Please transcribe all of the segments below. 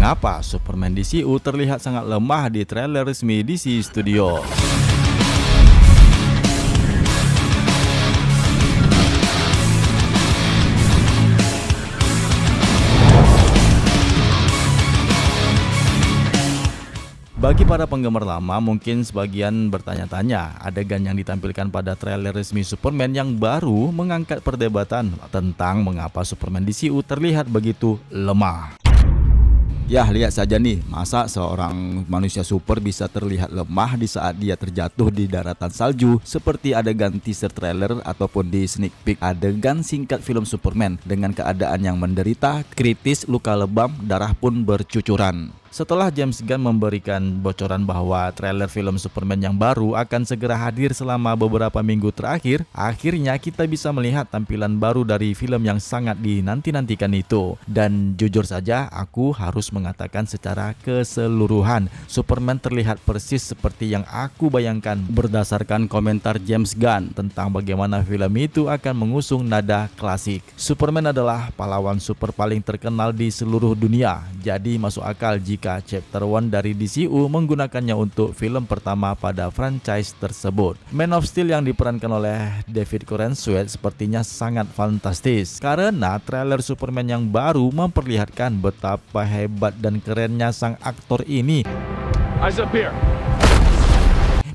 Mengapa Superman DCU terlihat sangat lemah di trailer resmi DC Studio? Bagi para penggemar lama, mungkin sebagian bertanya-tanya, adegan yang ditampilkan pada trailer resmi Superman yang baru mengangkat perdebatan tentang mengapa Superman DCU terlihat begitu lemah. Ya, lihat saja nih, masa seorang manusia super bisa terlihat lemah di saat dia terjatuh di daratan salju, seperti adegan teaser trailer ataupun di sneak peek adegan singkat film Superman dengan keadaan yang menderita, kritis, luka lebam, darah pun bercucuran. Setelah James Gunn memberikan bocoran bahwa trailer film Superman yang baru akan segera hadir selama beberapa minggu terakhir, akhirnya kita bisa melihat tampilan baru dari film yang sangat dinanti-nantikan itu. Dan jujur saja, aku harus mengatakan secara keseluruhan, Superman terlihat persis seperti yang aku bayangkan berdasarkan komentar James Gunn tentang bagaimana film itu akan mengusung nada klasik. Superman adalah pahlawan super paling terkenal di seluruh dunia, jadi masuk akal jika Chapter 1 dari DCU menggunakannya untuk film pertama pada franchise tersebut. Man of Steel yang diperankan oleh David Corenswet sepertinya sangat fantastis karena trailer Superman yang baru memperlihatkan betapa hebat dan kerennya sang aktor ini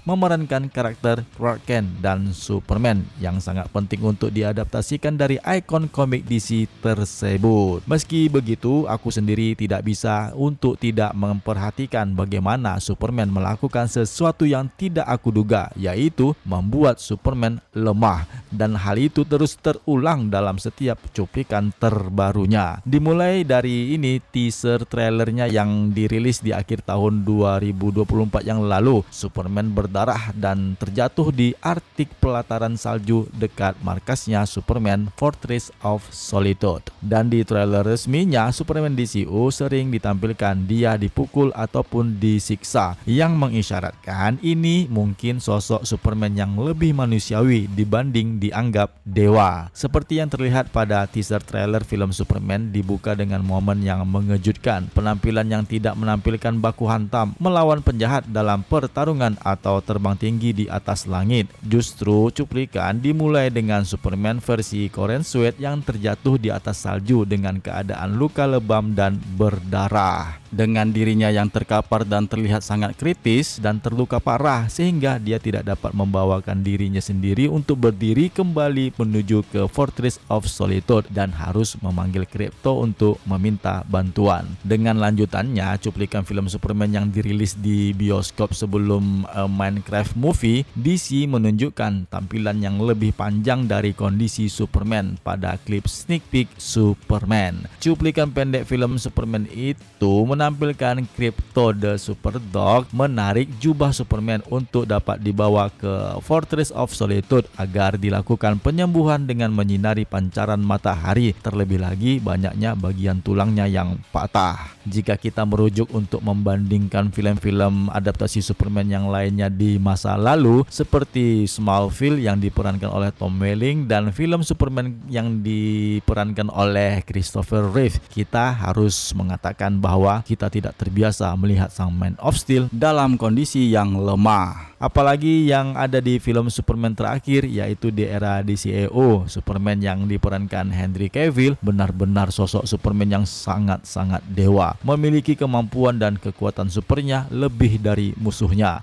memerankan karakter Clark Kent dan Superman yang sangat penting untuk diadaptasikan dari ikon komik DC tersebut. Meski begitu, aku sendiri tidak bisa untuk tidak memperhatikan bagaimana Superman melakukan sesuatu yang tidak aku duga, yaitu membuat Superman lemah, dan hal itu terus terulang dalam setiap cuplikan terbarunya. Dimulai dari ini teaser trailernya yang dirilis di akhir tahun 2024 yang lalu, Superman berdarah dan terjatuh di Arctic pelataran salju dekat markasnya Superman Fortress of Solitude. Dan di trailer resminya Superman DCU sering ditampilkan dia dipukul ataupun disiksa, yang mengisyaratkan ini mungkin sosok Superman yang lebih manusiawi dibanding dianggap dewa. Seperti yang terlihat pada teaser trailer film Superman dibuka dengan momen yang mengejutkan, penampilan yang tidak menampilkan baku hantam melawan penjahat dalam pertarungan atau terbang tinggi di atas langit. Justru cuplikan dimulai dengan Superman versi Corenswet yang terjatuh di atas salju dengan keadaan luka lebam dan berdarah. Dengan dirinya yang terkapar dan terlihat sangat kritis dan terluka parah sehingga dia tidak dapat membawakan dirinya sendiri untuk berdiri kembali menuju ke Fortress of Solitude dan harus memanggil Krypto untuk meminta bantuan. Dengan lanjutannya, cuplikan film Superman yang dirilis di bioskop sebelum Minecraft movie, DC menunjukkan tampilan yang lebih panjang dari kondisi Superman pada klip sneak peek Superman. Cuplikan pendek film Superman itu menampilkan Krypto the Superdog menarik jubah Superman untuk dapat dibawa ke Fortress of Solitude agar dilakukan penyembuhan dengan menyinari pancaran matahari. Terlebih lagi banyaknya bagian tulangnya yang patah. Jika kita merujuk untuk membandingkan film-film adaptasi Superman yang lainnya di masa lalu seperti Smallville yang diperankan oleh Tom Welling dan film Superman yang diperankan oleh Christopher Reeve, kita harus mengatakan bahwa kita tidak terbiasa melihat sang Man of Steel dalam kondisi yang lemah. Apalagi yang ada di film Superman terakhir, yaitu di era DCEU. Superman yang diperankan Henry Cavill benar-benar sosok Superman yang sangat-sangat dewa, memiliki kemampuan dan kekuatan supernya lebih dari musuhnya.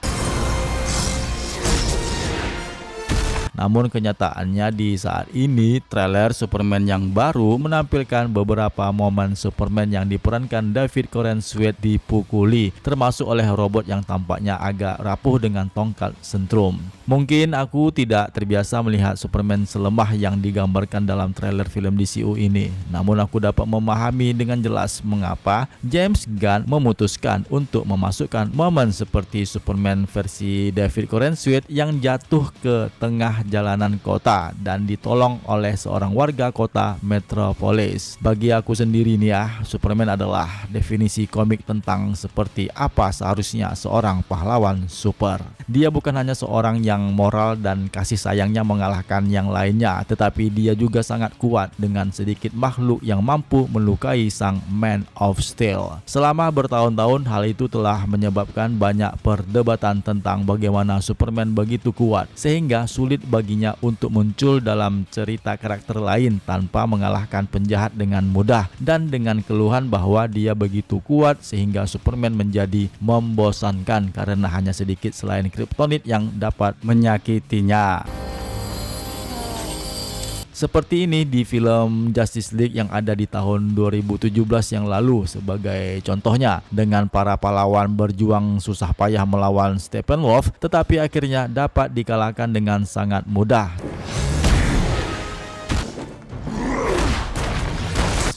Namun kenyataannya di saat ini trailer Superman yang baru menampilkan beberapa momen Superman yang diperankan David Corenswet dipukuli, termasuk oleh robot yang tampaknya agak rapuh dengan tongkat sentrum. Mungkin aku tidak terbiasa melihat Superman selemah yang digambarkan dalam trailer film DCU ini. Namun aku dapat memahami dengan jelas mengapa James Gunn memutuskan untuk memasukkan momen seperti Superman versi David Corenswet yang jatuh ke tengah jalanan kota dan ditolong oleh seorang warga kota Metropolis. Bagi aku sendiri nih ya, Superman adalah definisi komik tentang seperti apa seharusnya seorang pahlawan super. Dia bukan hanya seorang yang moral dan kasih sayangnya mengalahkan yang lainnya, tetapi dia juga sangat kuat dengan sedikit makhluk yang mampu melukai sang Man of Steel. Selama bertahun-tahun, hal itu telah menyebabkan banyak perdebatan tentang bagaimana Superman begitu kuat sehingga sulit baginya untuk muncul dalam cerita karakter lain tanpa mengalahkan penjahat dengan mudah, dan dengan keluhan bahwa dia begitu kuat sehingga Superman menjadi membosankan karena hanya sedikit selain Kryptonit yang dapat menyakitinya. Seperti ini di film Justice League yang ada di tahun 2017 yang lalu sebagai contohnya, dengan para pahlawan berjuang susah payah melawan Steppenwolf tetapi akhirnya dapat dikalahkan dengan sangat mudah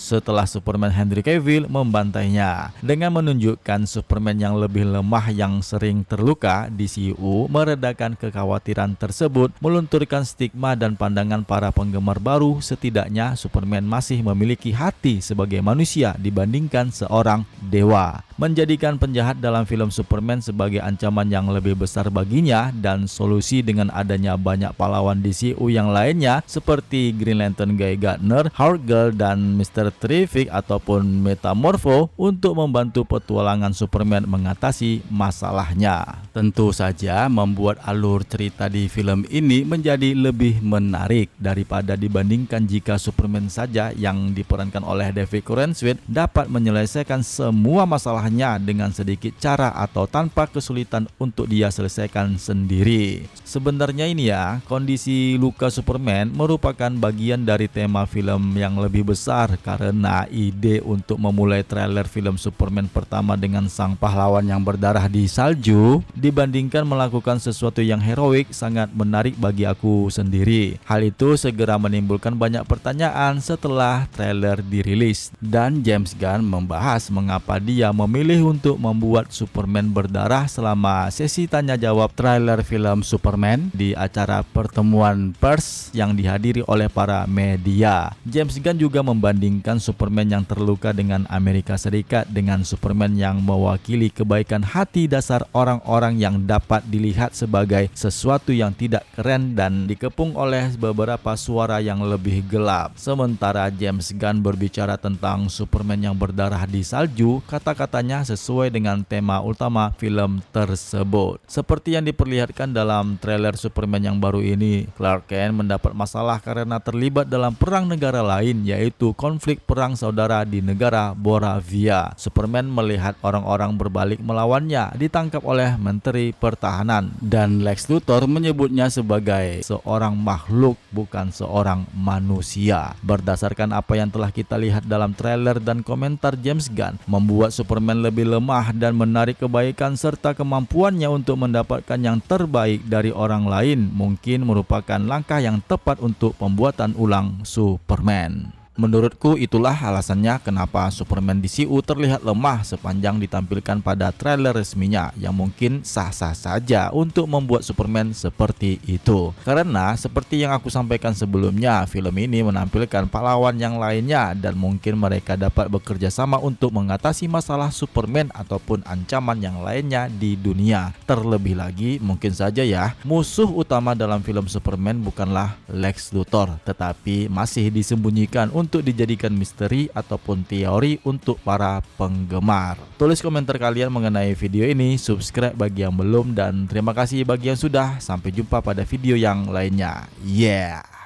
setelah Superman Henry Cavill membantainya. Dengan menunjukkan Superman yang lebih lemah yang sering terluka, DCU meredakan kekhawatiran tersebut, melunturkan stigma dan pandangan para penggemar baru. Setidaknya Superman masih memiliki hati sebagai manusia dibandingkan seorang dewa, menjadikan penjahat dalam film Superman sebagai ancaman yang lebih besar baginya, dan solusi dengan adanya banyak pahlawan DCU yang lainnya seperti Green Lantern Guy Gardner, Hawkgirl, dan Mr. Terrific ataupun Metamorpho untuk membantu petualangan Superman mengatasi masalahnya. Tentu saja membuat alur cerita di film ini menjadi lebih menarik daripada dibandingkan jika Superman saja yang diperankan oleh David Corenswet dapat menyelesaikan semua masalahnya dengan sedikit cara atau tanpa kesulitan untuk dia selesaikan sendiri. Sebenarnya ini ya, kondisi luka Superman merupakan bagian dari tema film yang lebih besar, karena ide untuk memulai trailer film Superman pertama dengan sang pahlawan yang berdarah di salju dibandingkan melakukan sesuatu yang heroik sangat menarik bagi aku sendiri. Hal itu segera menimbulkan banyak pertanyaan setelah trailer dirilis, dan James Gunn membahas mengapa dia memilih untuk membuat Superman berdarah selama sesi tanya jawab trailer film Superman di acara pertemuan pers yang dihadiri oleh para media. James Gunn juga membandingkan Superman yang terluka dengan Amerika Serikat dengan Superman yang mewakili kebaikan hati dasar orang-orang yang dapat dilihat sebagai sesuatu yang tidak keren dan dikepung oleh beberapa suara yang lebih gelap. Sementara James Gunn berbicara tentang Superman yang berdarah di salju, kata-katanya sesuai dengan tema utama film tersebut. Seperti yang diperlihatkan dalam trailer Superman yang baru ini, Clark Kent mendapat masalah karena terlibat dalam perang negara lain, yaitu konflik perang saudara di negara Boravia. Superman melihat orang-orang berbalik melawannya, ditangkap oleh Menteri Pertahanan, dan Lex Luthor menyebutnya sebagai seorang makhluk bukan seorang manusia. Berdasarkan apa yang telah kita lihat dalam trailer dan komentar James Gunn, membuat Superman lebih lemah dan menarik kebaikan serta kemampuannya untuk mendapatkan yang terbaik dari orang lain mungkin merupakan langkah yang tepat untuk pembuatan ulang Superman. Menurutku itulah alasannya kenapa Superman DCU terlihat lemah sepanjang ditampilkan pada trailer resminya, yang mungkin sah-sah saja untuk membuat Superman seperti itu. Karena seperti yang aku sampaikan sebelumnya, film ini menampilkan pahlawan yang lainnya dan mungkin mereka dapat bekerja sama untuk mengatasi masalah Superman ataupun ancaman yang lainnya di dunia. Terlebih lagi, mungkin saja ya, musuh utama dalam film Superman bukanlah Lex Luthor, tetapi masih disembunyikan untuk dijadikan misteri ataupun teori untuk para penggemar. Tulis komentar kalian mengenai video ini, subscribe bagi yang belum, dan terima kasih bagi yang sudah. Sampai jumpa pada video yang lainnya. Yeah.